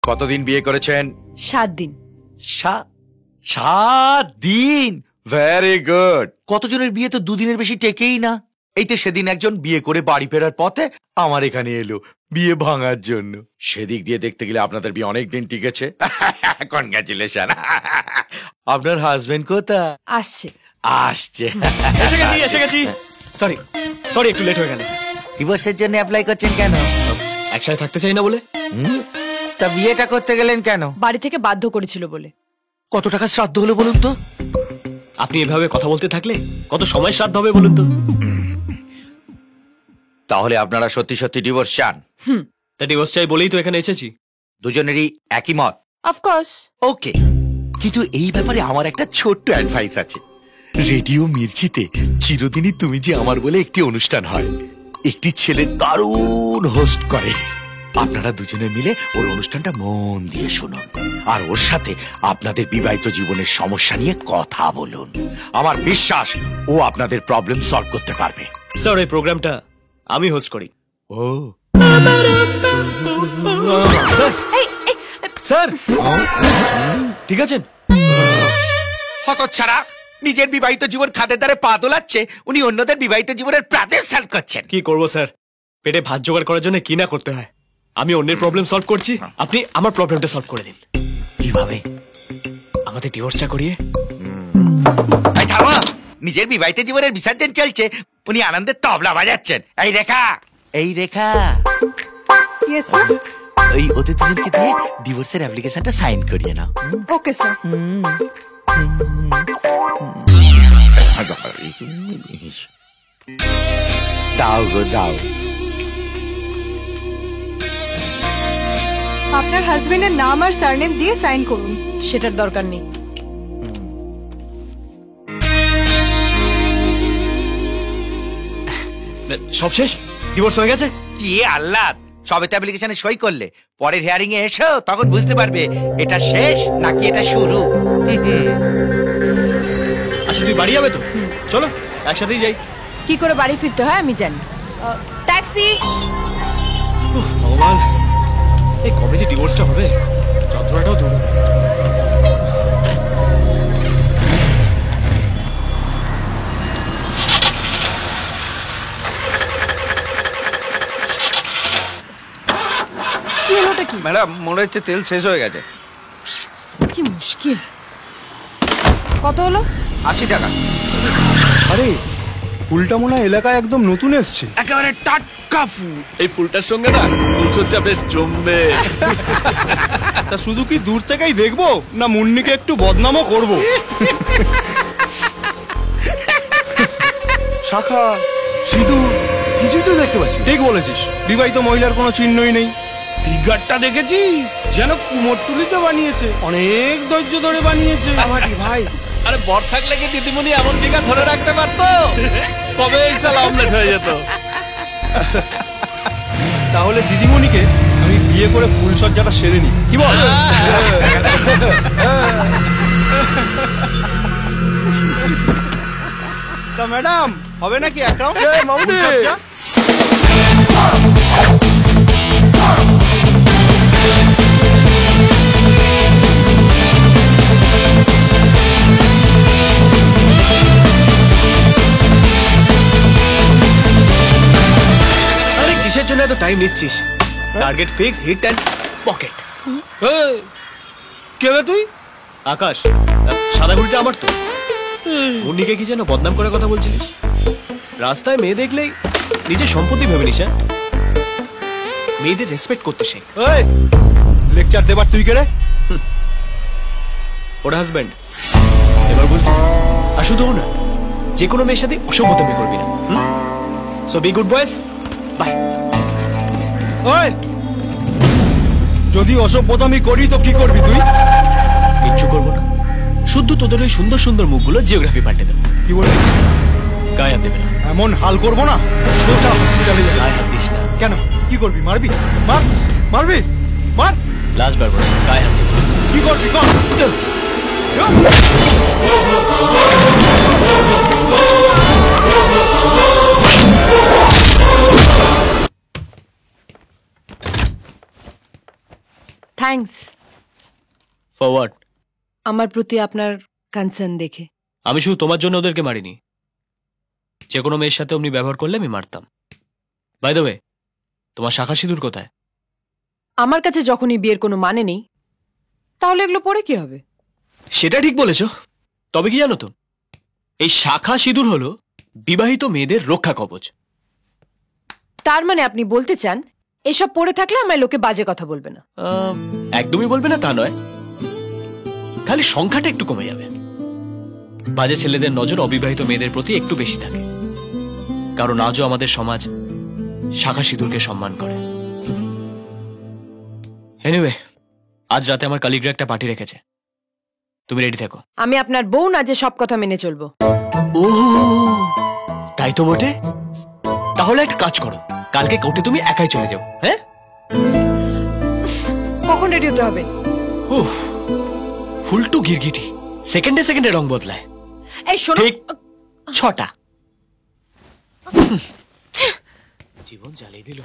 কতদিন বিয়ে করেছেন? 7 দিন। 7 দিন? Very good. কতজনের বিয়ে তো 2 দিনের বেশি টেকেই না। এই তো সেদিন একজন বিয়ে করে বাড়ি ফেরার পথে আমার এখানে এলো বিয়ে ভাঙার জন্য। সেদিক দিয়ে দেখতে গেলে আপনাদের বিয়ে অনেক দিন টিকেছে। কনগ্রাচুলেশন। আপনার হাজবেন্ড কোথায়? আসছে। এসে গেছি। সরি একটু লেট হয়ে গেল। ডিভোর্সের জন্য অ্যাপ্লাই করছেন কেন? একসাথে থাকতে চাই না বলে। তা বিয়েটা করতে গেলেন কেন? বাড়ি থেকে বাধ্য করেছিল বলে। কত টাকা শ্রাদ্ধ হলো বলুন তো? আপনি এভাবে কথা বলতে থাকলে কত সময় শ্রাদ্ধ হবে বলুন তো? তাহলে আপনারা সত্যি সত্যি ডিভোর্স চান? তা ডিভোর্স চাই বলেই তো এখানে এসেছি। দুজনেরই একই মত? অফকোর্স। ওকে, কিন্তু এই ব্যাপারে আমার একটা ছোট্ট অ্যাডভাইস আছে। রেডিও মির্চিতে চিরদিনই তুমি যে আমার বলে একটি অনুষ্ঠান হয়, একটি ছেলে দারুণ হোস্ট করে। আপনারা দুজনে মিলে ওর অনুষ্ঠানটা মন দিয়ে শুনুন, আর ওর সাথে আপনাদের বিবাহিত জীবনের সমস্যা নিয়ে কথা বলুন। আমার বিশ্বাস ও আপনাদের প্রবলেম সলভ করতে পারবে। স্যার এই প্রোগ্রামটা আমি হোস্ট করি। ও স্যার ঠিক আছেন? হতচ্ছাড়া, নিজের বিবাহিত জীবন খাদের দ্বারে পা দোলাচ্ছে, উনি অন্যদের বিবাহিত জীবনের প্রাণের সলভ করছেন। কি করবো স্যার, পেটে ভাত জোগাড় করার জন্য কি না করতে হয়। আমি অন্যের প্রবলেম সলভ করছি, আপনি আমার প্রবলেমটা সলভ করে দিন। কিভাবে? আমাদের ডিভোর্সটা করিয়ে। নিজের বিবাহিত জীবনের বিসর্জন চলছে, উনি আনন্দের তবলা বাজাচ্ছেন। এই রেখা ইয়েস স্যার। ওই ওদের দুজনকে দিয়ে ডিভোর্সের অ্যাপ্লিকেশনটা সাইন করিয়ে নাও। Okay sir. দাও গো দাও। আপনার হাজবেন্ডের নাম আর সারনেম দিয়ে সাইন করুন। সেটার দরকার নেই। সব শেষ? ডিভোর্স হয়ে গেছে? কি আহ্লাদ! সবে তো অ্যাপ্লিকেশনে সই করলে, পরের হিয়ারিং এ এসো, তখন বুঝতে পারবে এটা শেষ নাকি এটা শুরু। আচ্ছা তুই বাড়ি যাবে তো? চলো একসাথেই যাই। কি করে বাড়ি ফিরতে হয় আমি জানি। ট্যাক্সি। ভগবান, এই কবে যে ডিভোর্সটা হবে, যন্ত্রণাটাও দূর হবে। ম্যাডাম মনে হচ্ছে তেল শেষ হয়ে গেছে। কি মুশকিল। কত হলো? 80 টাকা। আরে ফুলটা মনে হয় এলাকায় একদম নতুন এসছে। একেবারে টাটকা ফুল। এই ফুলটার সঙ্গে না ফুলসজ্জা বেশ জমবে। তা শুধু কি দূর থেকেই দেখবো, না মুন্নিকে একটু বদনামও করবো? শাখা, সিঁদুর, কিছুই তো দেখতে পাচ্ছি। ঠিক বলেছিস, বিবাহিত মহিলার কোনো চিহ্নই নেই। ফিগারটা দেখেছিস? যেন কুমোরটুলিতে বানিয়েছে, অনেক ধৈর্য ধরে বানিয়েছে। ভাই, আরে বর থাকলে কি দিদিমণি এমন ফিগার ধরে রাখতে পারতো? কবে এই সালা অমলেট হয়ে যেত। তাহলে দিদিমণিকে আমি বিয়ে করে ফুলসজ্জাটা সেরে নি, কি বল? তা ম্যাডাম হবে নাকি অ্যাকাউন্ট? ফুলসজ্জা কিসের জন্য এত টাইম নিচ্ছিস? Target fix, hit and pocket. কে রে তুই? আকাশ, সাদা ঘুড়িটা আমার তো। মুন্নিকে কি যেন বদনাম করে কথা বলছিলিস? রাস্তায় মেয়ে দেখলেই নিজের সম্পত্তি ভেবে নিস। মেয়েদের রেসপেক্ট করতে শেখ। লেকচার দেবার তুই কে রে? ওর হাজবেন্ড। এবার বুঝলি? আর শুধু না, যে কোনো মেয়ের সাথে অসভ্যতামি করবি না। So be good boys, bye. যদি অসভ্যতামি করি তো কি করবি তুই? কিচ্ছু করবো না, শুধু তোদের ওই সুন্দর সুন্দর মুখগুলো জিওগ্রাফি পাল্টে দেবো। কি বলবি? গায়ে হাত দেবে না। এমন হাল করবো না, সোজা হসপিটালে যাবি। গায়ে হাত দিস না। কেন? কি করবি? মারবি? মারবি? মার। লাস্ট বার বল, গায়ে হাত দেবে। কি করবি কর? Thanks forward. আমার প্রতি আপনার কনসার্ন দেখে। আমি শুধু তোমার জন্য ওদেরকে মারিনি, যে কোনো মেয়ের সাথে অমনি ব্যবহার করলে আমি মারতাম। বাই দ্য ওয়ে, তোমার শাখা সিঁদুর কোথায়? আমার কাছে যখনই বিয়ের কোনো মানে নেই, তাহলে এগুলো পরে কি হবে? সেটা ঠিক বলেছ। তবে কি জানো তো, এই শাখা সিঁদুর হলো বিবাহিত মেয়েদের রক্ষা কবচ। তার মানে আপনি বলতে চান এসব পরে থাকলে আমার লোকে বাজে কথা বলবে না? একদমই বলবে না তা নয়, খালি সংখ্যাটা একটু কমে যাবে। বাজে ছেলেদের নজর অবিবাহিত মেয়েদের প্রতি একটু বেশি থাকে, কারণ আজও আমাদের সমাজ শাখা সিঁদুরকে সম্মান করে। এনিওয়ে, আজ রাতে আমার কালিগরা একটা পার্টি রেখেছে, তুমি রেডি থেকো। আমি আপনার বউ না যে সব কথা মেনে চলবো। ও তাই তো বটে। তাহলে একটা কাজ করো, কালকে কোর্টে তুমি একাই চলে যাও। হ্যাঁ, কখন রেডি হতে হবে? উফ, ফুলটু গিরগিটি সেকেন্ডে সেকেন্ডে রং বদলায়। এই শোনো, ঠিক 6টা। জীবন জ্বালিয়ে দিল।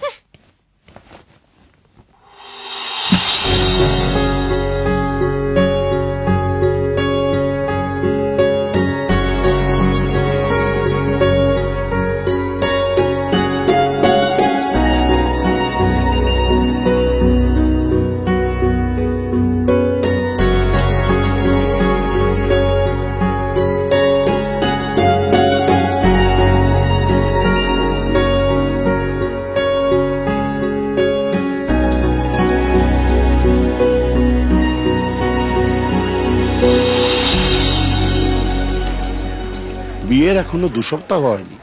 বিয়ের এখনো 2 সপ্তাহ হয়নি,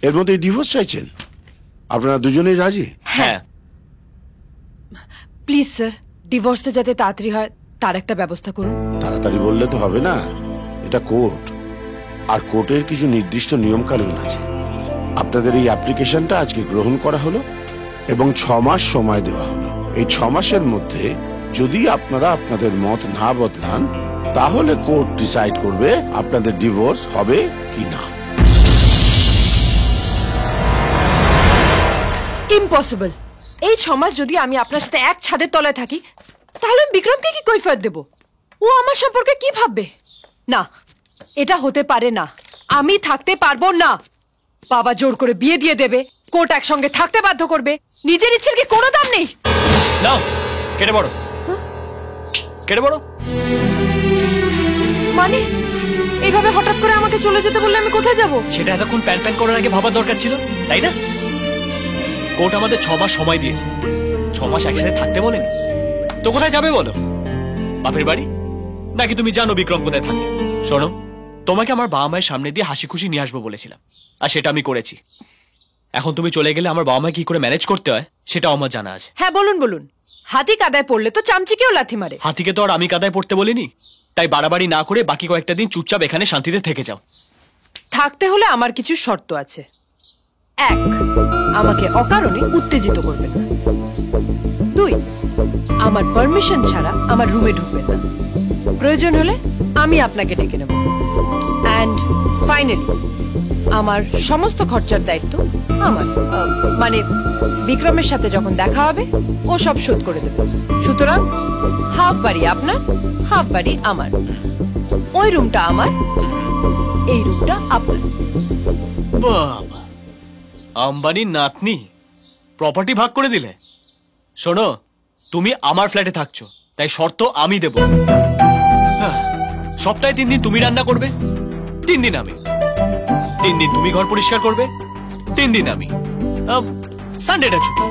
এর মধ্যে ডিভোর্স চাইছেন? আপনারা দুজনেই রাজি? হ্যাঁ, প্লিজ স্যার, ডিভোর্সটা যাতে তাড়াতাড়ি হয় তার একটা ব্যবস্থা করুন। তাড়াতাড়ি বললে তো হবে না, এটা কোর্ট, আর কোর্টের কিছু নির্দিষ্ট নিয়ম কানুন আছে। আপনাদের এই অ্যাপ্লিকেশনটা আজকে গ্রহণ করা হলো এবং 6 মাস সময় দেওয়া হলো। এই 6 মাসের মধ্যে যদি আপনারা আপনাদের মত না বদলান, তাহলে কোর্ট ডিসাইড করবে আপনাদের ডিভোর্স হবে কি না। ইম্পসিবল। এই 6 মাস যদি আমি আপনার সাথে এক ছাদের তলায় থাকি, তাহলে আমি বিক্রমকে কি কৈফিয়ত দেব? ও আমার সম্পর্কে কি ভাববে? না, এটা হতে পারে না। আমি থাকতে পারবো না। বাবা জোর করে বিয়ে দিয়ে দেবে, কোর্ট একসঙ্গে থাকতে বাধ্য করবে, নিজের ইচ্ছের কি কোনো দাম নেই? নাও কেটে পড়ো, কেটে পড়ো। মানে এইভাবে হঠাৎ করে আমাকে চলে যেতে বললে আমি কোথায় যাব? সেটা এতক্ষণ প্যান প্যান করার আগে ভাবার দরকার ছিল, তাই না? কোর্ট আমাদের 6 মাস সময় দিয়েছে, 6 মাস একসাথে থাকতে বলেনি তো। কোথায় যাবে বলো? বাপের বাড়ি? নাকি তুমি জানো বিক্রম কোথায় থাকে? শোনো, তোমাকে আমার বাবা মায়ের সামনে দিয়ে হাসি খুশি নিয়ে আসবো বলেছিলাম, আর সেটা আমি করেছি। এখন তুমি চলে গেলে আমার বাবা মা কি করে ম্যানেজ করতে হয় সেটাও আমার জানা আছে। হ্যাঁ বলুন বলুন। হাতি কাদায় পড়লে তো চামচিকেও লাথি মারে। হাতিকে তো আর আমি কাদায় পড়তে বলিনি, তাই বাড়াবাড়ি না করে বাকি কয়েকটা দিন চুপচাপ এখানে শান্তিতে থেকে যাও। থাকতে হলে আমার কিছু শর্ত আছে। 1, আমাকে অকারণে উত্তেজিত করবেন না। 2, আমার পারমিশন ছাড়া আমার রুমে ঢুকবেন না। প্রয়োজন হলে আমি আপনাকে ডেকে নেব। অ্যান্ড ফাইনালি, আমার সমস্ত খরচার দায়িত্ব আমার। মানে বিক্রমের সাথে যখন দেখা হবে ও সব শোধ করে দেবে। সুতরাং হাফ বাড়ি আপনার, হাফ বাড়ি আমার। ওই রুমটা আমার, এই রুমটা আপনার। বাবা, আম্বানির নাতনি, প্রপার্টি ভাগ করে দিলে। শোনো, তুমি আমার ফ্ল্যাটে থাকছো, তাই শর্ত আমি দেব। সপ্তাহে 3 দিন তুমি রান্না করবে, 3 দিন আমি। 3 দিন তুমি ঘর পরিষ্কার করবে, 3 দিন আমি। সানডেটা ছুটি,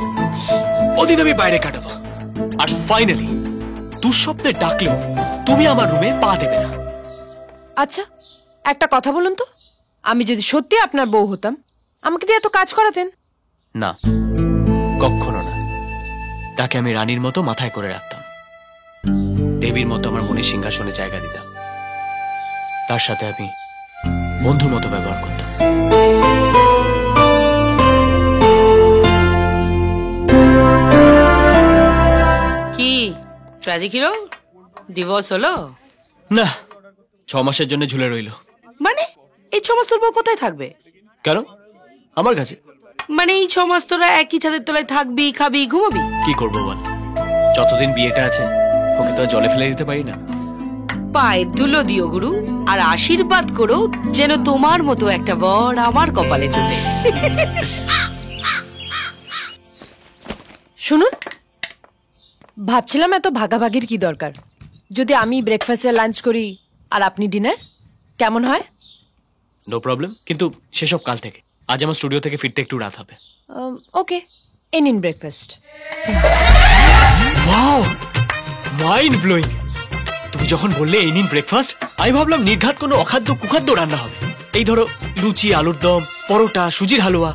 ওদিন আমি বাইরে কাটাবো। আর ফাইনালি, দুঃস্বপ্নে ডাকলেও তুমি আমার রুমে পা দেবে না। আচ্ছা, একটা কথা বলুন তো, আমি যদি সত্যি আপনার বউ হতাম, আমাকে দিয়ে এত কাজ করাতেন? না, কখনো না। তাকে আমি রানীর মতো মাথায় করে রাখতাম, দেবীর মতো আমার মনে সিংহাসনে জায়গা দিতাম। তার সাথে আমি বন্ধুর মতো ব্যবহার করতাম। কি ট্র্যাজিক হিরো, ডিভোর্স হলো? না, 6 মাসের জন্য ঝুলে রইল। মানে এই 6 মাস তোর বউ কোথায় থাকবে? কেন? আমার কাছে। মানে এই 6 মাস তোরা একই ছাদের তলায় থাকবি, খাবি, ঘুমাবি? কি করবো বল, যতদিন বিয়েটা আছে ওকে তো আর জলে ফেলে দিতে পারি না। পায়ের ধুলো দিও গুরু, আর আশীর্বাদ করো যেন তোমার মতো একটা বর আমার কপালে জুটে। শুনুন, ভাবছিলাম এত ভাগাভাগির কি দরকার, যদি আমি ব্রেকফাস্টে লাঞ্চ করি আর আপনি ডিনার, কেমন হয়? নো প্রবলেম, কিন্তু সেসব কাল থেকে। আজ আমার স্টুডিও থেকে ফিরতে একটু রাত হবে। ওকে, এ নিন ব্রেকফাস্ট। Wow, mind blowing. তুমি যখন বললে এই নিন ব্রেকফাস্ট, আমি ভাবলাম নির্ঘাত কোনো অখাদ্য কুখাদ্য রান্না হবে। এই ধরো লুচি, আলুর দম, পরোটা, সুজির হালুয়া।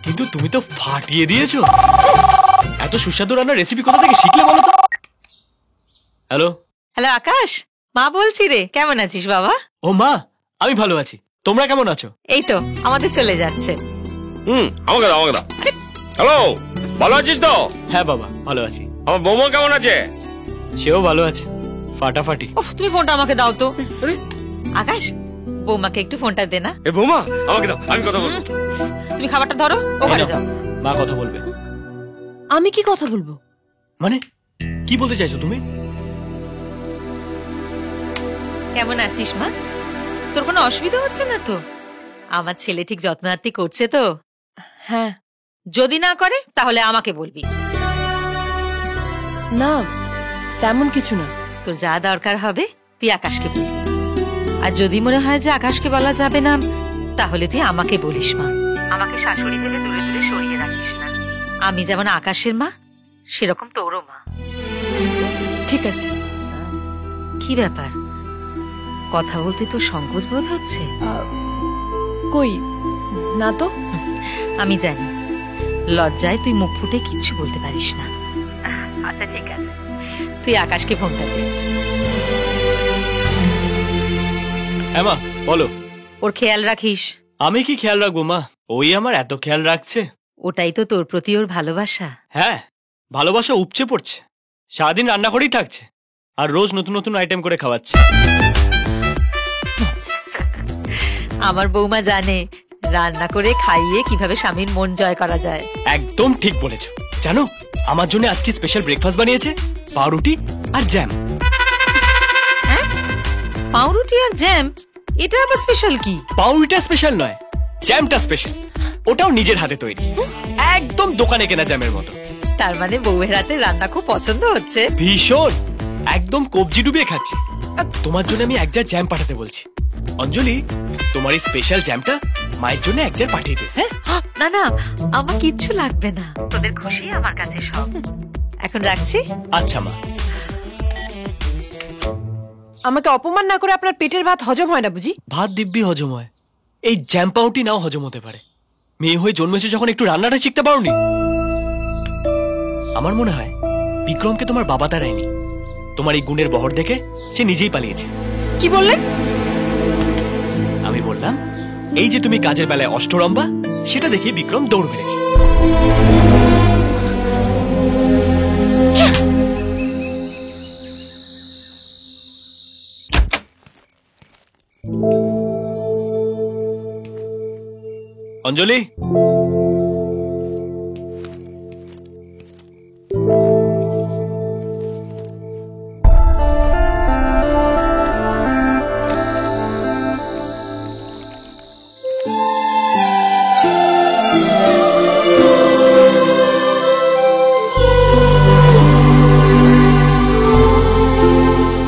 কিন্তু তুমি তো ফাটিয়ে দিয়েছো। এত সুস্বাদু রান্নার রেসিপি কোথা থেকে শিখলে বলো তো? হ্যালো হ্যালো আকাশ, মা বলছি রে, কেমন আছিস বাবা? ও মা, আমি ভালো আছি, তোমরা কেমন আছো? এই তো আমাদের চলে যাচ্ছে। আমাকে দাও, আমাকে দাও। হ্যালো, ভালো আছিস তো? হ্যাঁ বাবা, ভালো আছি। আমার বৌমা কেমন আছে? সেও ভালো আছে, ফাটাফাটি। ওহ, তুমি ফোনটা আমাকে দাও তো। আকাশ, বৌমাকে একটু ফোনটা দে না। এ বৌমা, আমাকে দাও, আমি কথা বলবো। তুমি খাবারটা ধরো, ওখানে যাও। মা কথা বলবে। আমি কি কথা বলবো? মানে কি বলতে চাইছো তুমি? কেমন আছিস মা? তোর কোনো অসুবিধা হচ্ছে না তো? আমার ছেলে ঠিক যত্ন আত্তি করছে তো? হ্যাঁ। যদি না করে তাহলে আমাকে বলবি। না, তেমন কিছু না। তোর যা দরকার হবে তুই আকাশকে বলবি, আর যদি মনে হয় যে আকাশকে বলা যাবে না, তাহলে তুই আমাকে বলিস মা। আমাকে শাশুড়ি থেকে দূরে দূরে সরিয়ে রাখিস না। আমি যেমন আকাশের মা, সেরকম তোরও মা। ঠিক আছে। কি ব্যাপার, কথা বলতে তো সংকোচ বোধ হচ্ছে? কই না তো। আমি জানি, লজ্জায় তুই মুখ ফুটে কিচ্ছু বলতে পারিস না। আচ্ছা ঠিক আছে, তুই আকাশকে ফোনটা দে। হ্যাঁ মা, বলো। ওর খেয়াল রাখিস। আমি কি খেয়াল রাখবো মা, ওই আমার এত খেয়াল রাখছে। ওটাই তো তোর প্রতি ওর ভালোবাসা। হ্যাঁ, ভালোবাসা উপচে পড়ছে। সারাদিন রান্না করেই থাকছে, আর রোজ নতুন নতুন আইটেম করে খাওয়াচ্ছে। আমার বৌমা জানে রান্না করে খাইয়ে কিভাবে স্বামীর মন জয় করা যায়। একদম ঠিক বলেছো। জানো, আমার জন্য আজকে স্পেশাল ব্রেকফাস্ট বানিয়েছে, পাউরুটি আর জ্যাম। পাউরুটি আর জ্যাম? এটা আবার স্পেশাল কি? পাউরুটিটা স্পেশাল নয়, জ্যামটা স্পেশাল। ওটাও নিজের হাতে তৈরি, একদম দোকানে কেনা জ্যামের মতো। তার মানে বউয়ের হাতে রান্না খুব পছন্দ হচ্ছে। ভীষণ, একদম কবজি ডুবিয়ে খাচ্ছি। তোমার জন্য আমি এক জার জ্যাম পাঠাতে বলছি। অঞ্জলি, তোমার এই স্পেশাল জ্যামটা মায়ের জন্য এক জার পাঠিয়ে দে। হ্যাঁ? না না, আমার কিচ্ছু লাগবে না, তোদের খুশি আমার কাছে সব। এখন রাখছি। আচ্ছা মা। আমাকে অপমান না করে আপনার পেটের ভাত হজম হয় না বুঝি? ভাত দিব্যি হজম হয়, এই জ্যাম পাউটি নাও হজম হতে পারে। মেয়ে হয়ে জন্মেছে যখন একটু রান্নাটা শিখতে পারোনি? আমার মনে হয় বিক্রমকে তোমার বাবা তারায়নি। তোমার এই গুণের বহর দেখে সে নিজেই পালিয়েছে। কি বললেন? আমি বললাম, এই যে তুমি কাজের বেলায় অষ্টরম্বা, সেটা দেখে বিক্রম দৌড় মেরেছে। অঞ্জলি,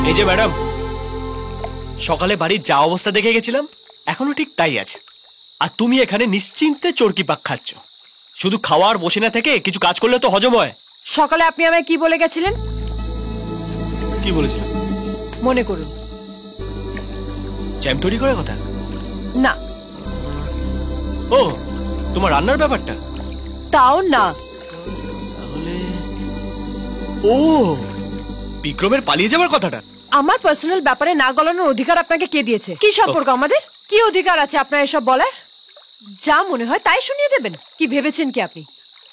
এই যে ম্যাডাম, সকালে বাড়ির যা অবস্থা দেখে গেছিলাম এখনো ঠিক তাই আছে। আর তুমি এখানে নিশ্চিন্তে চরকি পাক খাচ্ছ। শুধু খাওয়ার বসে না থেকে কিছু কাজ করলে তো হজম হয়। সকালে আপনি আমায় কি বলে গেছিলেন? কি বলেছিলাম? মনে করুন। জ্যাম তৈরি করার কথা? না। ও, তোমার রান্নার ব্যাপারটা? তাও না। তাহলে ও, বিক্রমের পালিয়ে যাওয়ার কথাটা? আমার পার্সোনাল ব্যাপারে না গলানোর অধিকার আপনাকে কে দিয়েছে? কি সম্পর্ক আমাদের? কি অধিকার আছে আপনার এসব বলার? যা মনে হয় তাই শুনিয়ে দেবেন? কি ভেবেছেন কি আপনি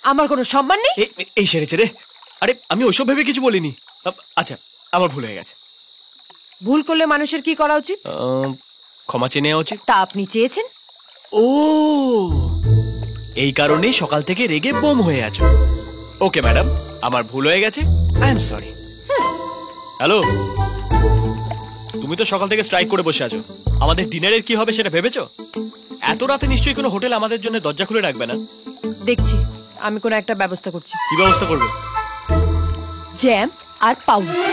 আমার কোনো সম্মান নেই? এই সেরেছে রে। আরে আমি ওইসব ভেবে কিছু বলিনি। আচ্ছা, আমার ভুল হয়ে গেছে। ভুল করলে মানুষের কি করা উচিত? ক্ষমা চেয়ে নেওয়া উচিত। তা আপনি চেয়েছেন? ও, এই কারণেই সকাল থেকে রেগে বোম হয়ে আছো। ওকে ম্যাডাম, আমার ভুল হয়ে গেছে, আই এম সরি। হ্যালো, তুমি তো সকাল থেকে স্ট্রাইক করে বসে আছো। আমাদের ডিনারের কি হবে সেটা ভেবেছো? এত রাতে নিশ্চয়ই কোনো হোটেল আমাদের জন্য দরজা খুলে রাখবে না। দেখছি, আমি কোনো একটা ব্যবস্থা করছি। কি ব্যবস্থা করবে? জ্যাম আর পাউরুটি।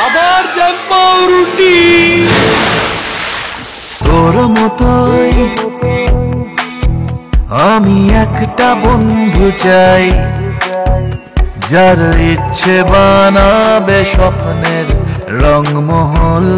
আবার জ্যাম পাউরুটি। তোর মতোই আমি একটা বন্ধু চাই, যার ইচ্ছে বানাবে স্বপ্নের রংমহল।